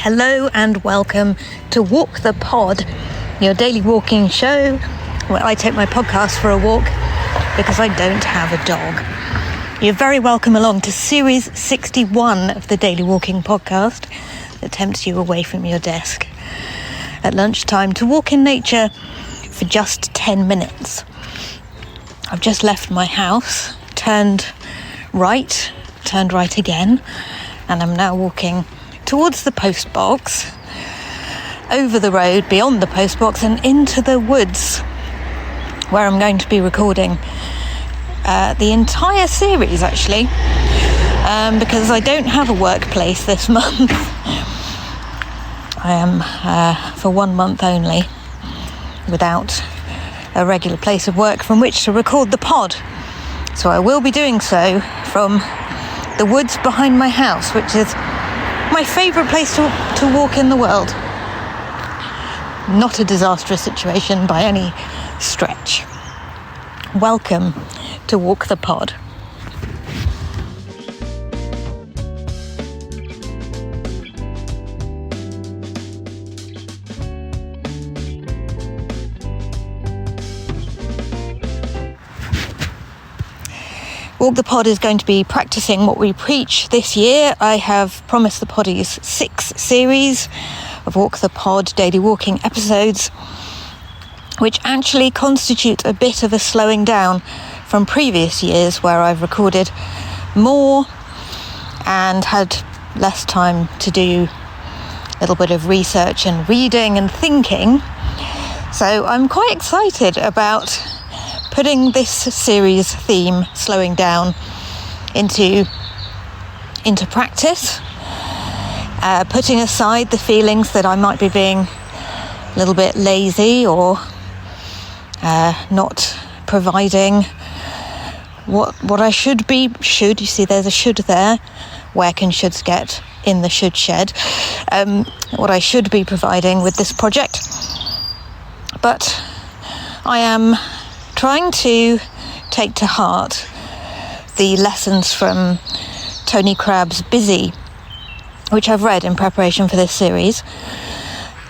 Hello and welcome to Walk the Pod, your daily walking show where I take my podcast for a walk because I don't have a dog. You're very welcome along to Series 61 of the Daily Walking Podcast that tempts you away from your desk at lunchtime to walk in nature for just 10 minutes. I've just left my house, turned right again, and I'm now walking towards the post box, over the road, beyond the post box, and into the woods, where I'm going to be recording the entire series, actually, because I don't have a workplace this month. I am, for 1 month only, without a regular place of work from which to record the pod. So I will be doing so from the woods behind my house, which is my favourite place to walk in the world. Not a disastrous situation by any stretch. Welcome to Walk the Pod. Walk the Pod is going to be practicing what we preach this year. I have promised the poddies 6 series of Walk the Pod daily walking episodes, which actually constitute a bit of a slowing down from previous years where I've recorded more and had less time to do a little bit of research and reading and thinking. So I'm quite excited about putting this series theme, slowing down, into practice, putting aside the feelings that I might be being a little bit lazy or not providing what I should, you see there's a should there, where can shoulds get in the should shed, what I should be providing with this project. But I am trying to take to heart the lessons from Tony Crabbe's Busy, which I've read in preparation for this series,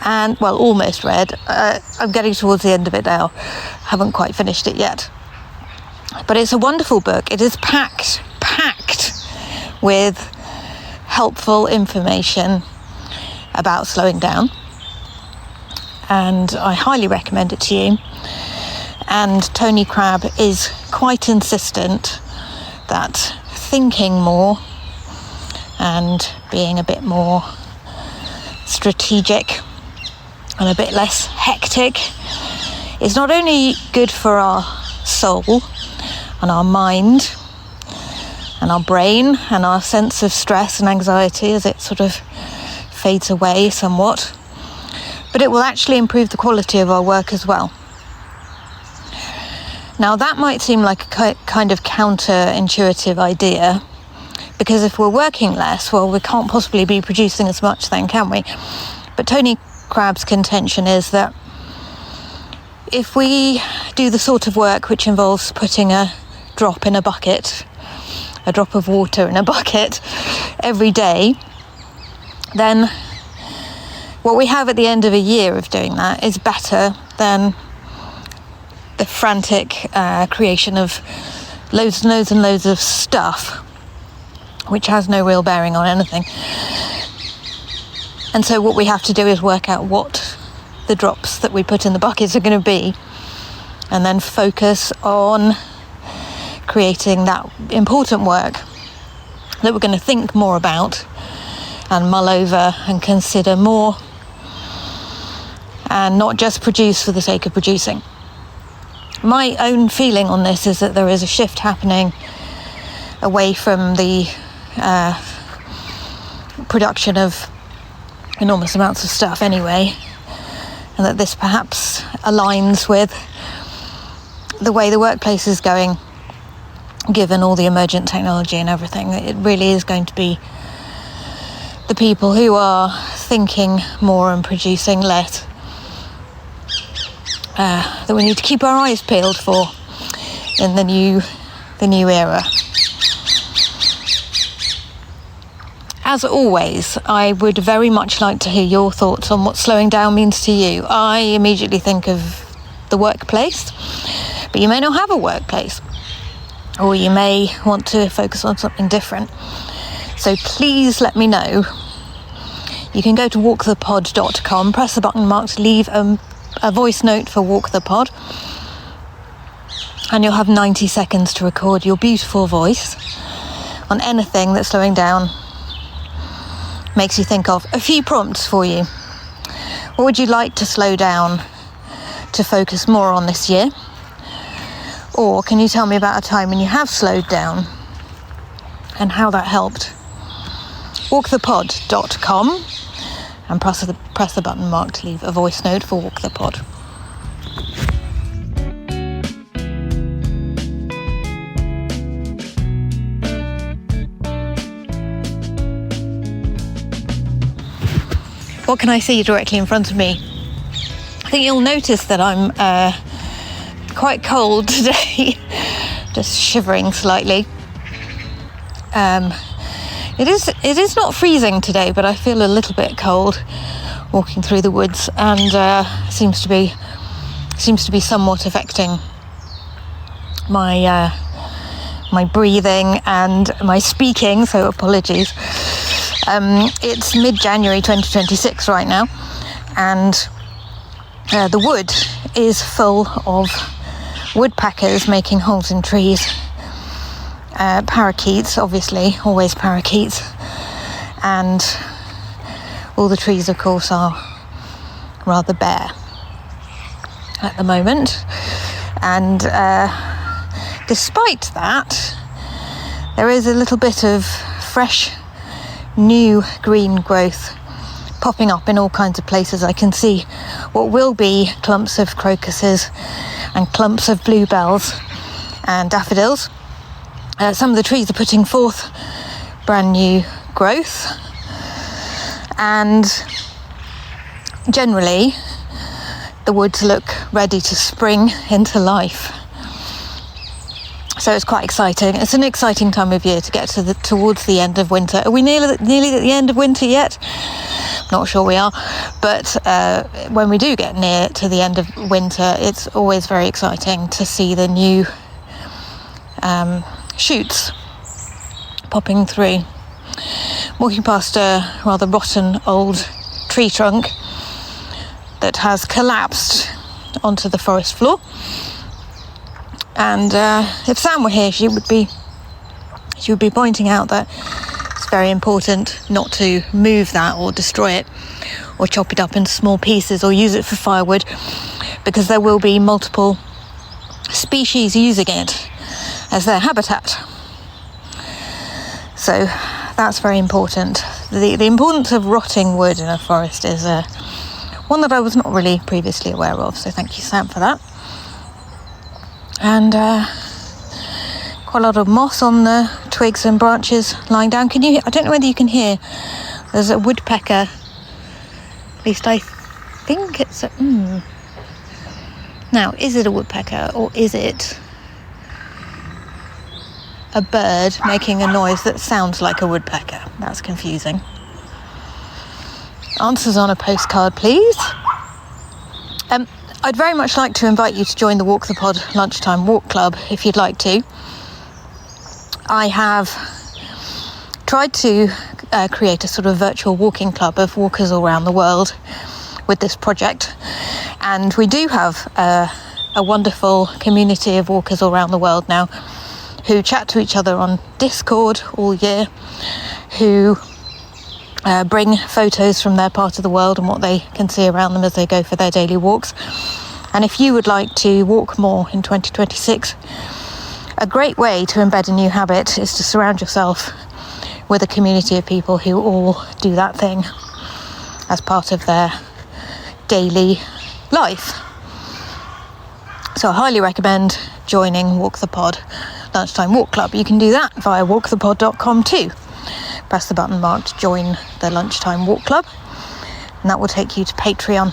and, well, almost read. I'm getting towards the end of it now. Haven't quite finished it yet. But it's a wonderful book. It is packed with helpful information about slowing down, and I highly recommend it to you. And Tony Crabbe is quite insistent that thinking more and being a bit more strategic and a bit less hectic is not only good for our soul and our mind and our brain and our sense of stress and anxiety as it sort of fades away somewhat, but it will actually improve the quality of our work as well. Now, that might seem like a kind of counterintuitive idea, because if we're working less, well, we can't possibly be producing as much then, can we? But Tony Crabbe's contention is that if we do the sort of work which involves putting a drop in a bucket, a drop of water in a bucket every day, then what we have at the end of a year of doing that is better than the frantic creation of loads and loads of stuff which has no real bearing on anything. And so what we have to do is work out what the drops that we put in the buckets are going to be, and then focus on creating that important work that we're going to think more about and mull over and consider more, and not just produce for the sake of producing. My own feeling on this is that there is a shift happening away from the production of enormous amounts of stuff anyway, and that this perhaps aligns with the way the workplace is going, given all the emergent technology and everything. It really is going to be the people who are thinking more and producing less that we need to keep our eyes peeled for in the new era. As always, I would very much like to hear your thoughts on what slowing down means to you. I immediately think of the workplace, but you may not have a workplace, or you may want to focus on something different. So please let me know. You can go to walkthepod.com, press the button marked leave a voice note for Walk the Pod, and you'll have 90 seconds to record your beautiful voice on anything that slowing down makes you think of. A few prompts for you. What would you like to slow down to focus more on this year? Or can you tell me about a time when you have slowed down and how that helped? Walkthepod.com and press the button marked leave a voice note for Walk the Pod. What can I see directly in front of me? I think you'll notice that I'm quite cold today, just shivering slightly. It is not freezing today, but I feel a little bit cold walking through the woods, and seems to be somewhat affecting my breathing and my speaking. So apologies. It's mid-January 2026 right now, and the wood is full of woodpeckers making holes in trees. Parakeets, obviously, always parakeets, and all the trees, of course, are rather bare at the moment. And despite that, there is a little bit of fresh new green growth popping up in all kinds of places. I can see what will be clumps of crocuses and clumps of bluebells and daffodils. Some of the trees are putting forth brand new growth, and generally the woods look ready to spring into life. So it's quite exciting. It's an exciting time of year to get towards the end of winter. Are we nearly at the end of winter yet? Not sure we are, but when we do get near to the end of winter, it's always very exciting to see the new shoots popping through. Walking past a rather rotten old tree trunk that has collapsed onto the forest floor. And if Sam were here, she would be pointing out that it's very important not to move that or destroy it or chop it up into small pieces or use it for firewood, because there will be multiple species using it as their habitat. So that's very important. The importance of rotting wood in a forest is one that I was not really previously aware of, so thank you, Sam, for that. And quite a lot of moss on the twigs and branches lying down. I don't know whether you can hear, there's a woodpecker, at least I think it's Now, is it a woodpecker or is it a bird making a noise that sounds like a woodpecker? That's confusing. Answers on a postcard, please. I'd very much like to invite you to join the Walk the Pod Lunchtime Walk Club if you'd like to. I have tried to create a sort of virtual walking club of walkers all around the world with this project, and we do have a wonderful community of walkers all around the world now who chat to each other on Discord all year, who bring photos from their part of the world and what they can see around them as they go for their daily walks. And if you would like to walk more in 2026, a great way to embed a new habit is to surround yourself with a community of people who all do that thing as part of their daily life. So I highly recommend joining Walk the Pod Lunchtime Walk Club. You can do that via walkthepod.com too. Press the button marked Join the Lunchtime Walk Club, and that will take you to Patreon.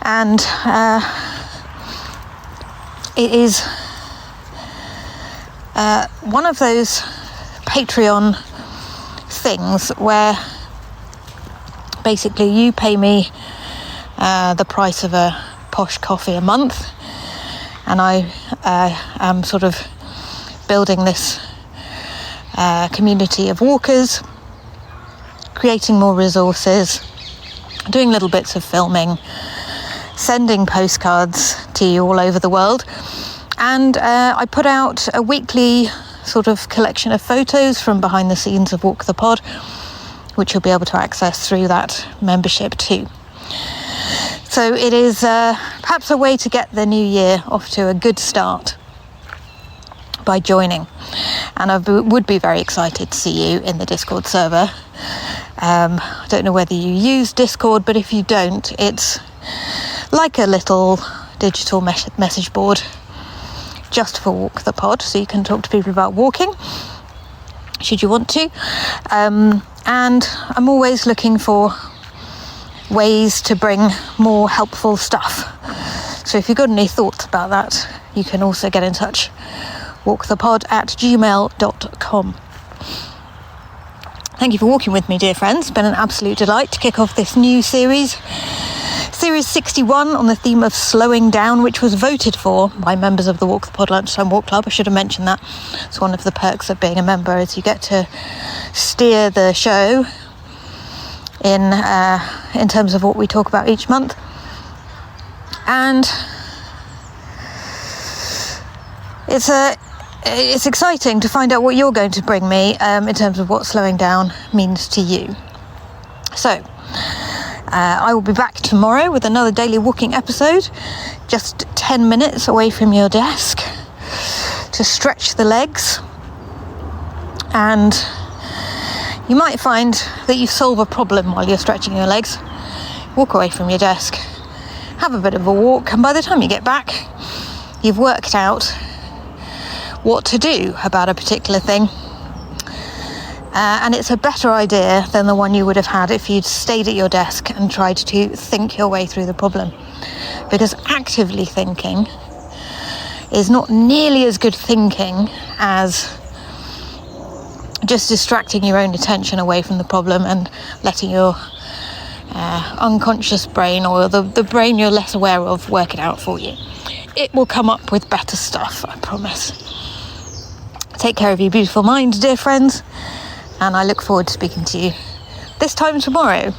And it is one of those Patreon things where basically you pay me the price of a posh coffee a month, and I am sort of building this community of walkers, creating more resources, doing little bits of filming, sending postcards to you all over the world. And I put out a weekly sort of collection of photos from behind the scenes of Walk the Pod, which you'll be able to access through that membership too. So it is perhaps a way to get the new year off to a good start by joining. And I would be very excited to see you in the Discord server. I don't know whether you use Discord, but if you don't, it's like a little digital message board just for Walk the Pod, so you can talk to people about walking should you want to. And I'm always looking for ways to bring more helpful stuff. So if you've got any thoughts about that, you can also get in touch. walkthepod@gmail.com. Thank you for walking with me, dear friends. It's been an absolute delight to kick off this new series. Series 61 on the theme of slowing down, which was voted for by members of the Walk the Pod Lunchtime Walk Club. I should have mentioned that. It's one of the perks of being a member, is you get to steer the show in terms of what we talk about each month. And it's exciting to find out what you're going to bring me in terms of what slowing down means to you. So I will be back tomorrow with another daily walking episode, just 10 minutes away from your desk to stretch the legs. And you might find that you solve a problem while you're stretching your legs. Walk away from your desk, have a bit of a walk, and by the time you get back, you've worked out what to do about a particular thing. And it's a better idea than the one you would have had if you'd stayed at your desk and tried to think your way through the problem. Because actively thinking is not nearly as good thinking as just distracting your own attention away from the problem and letting your unconscious brain, or the brain you're less aware of, work it out for you. It will come up with better stuff, I promise. Take care of your beautiful mind, dear friends, and I look forward to speaking to you this time tomorrow.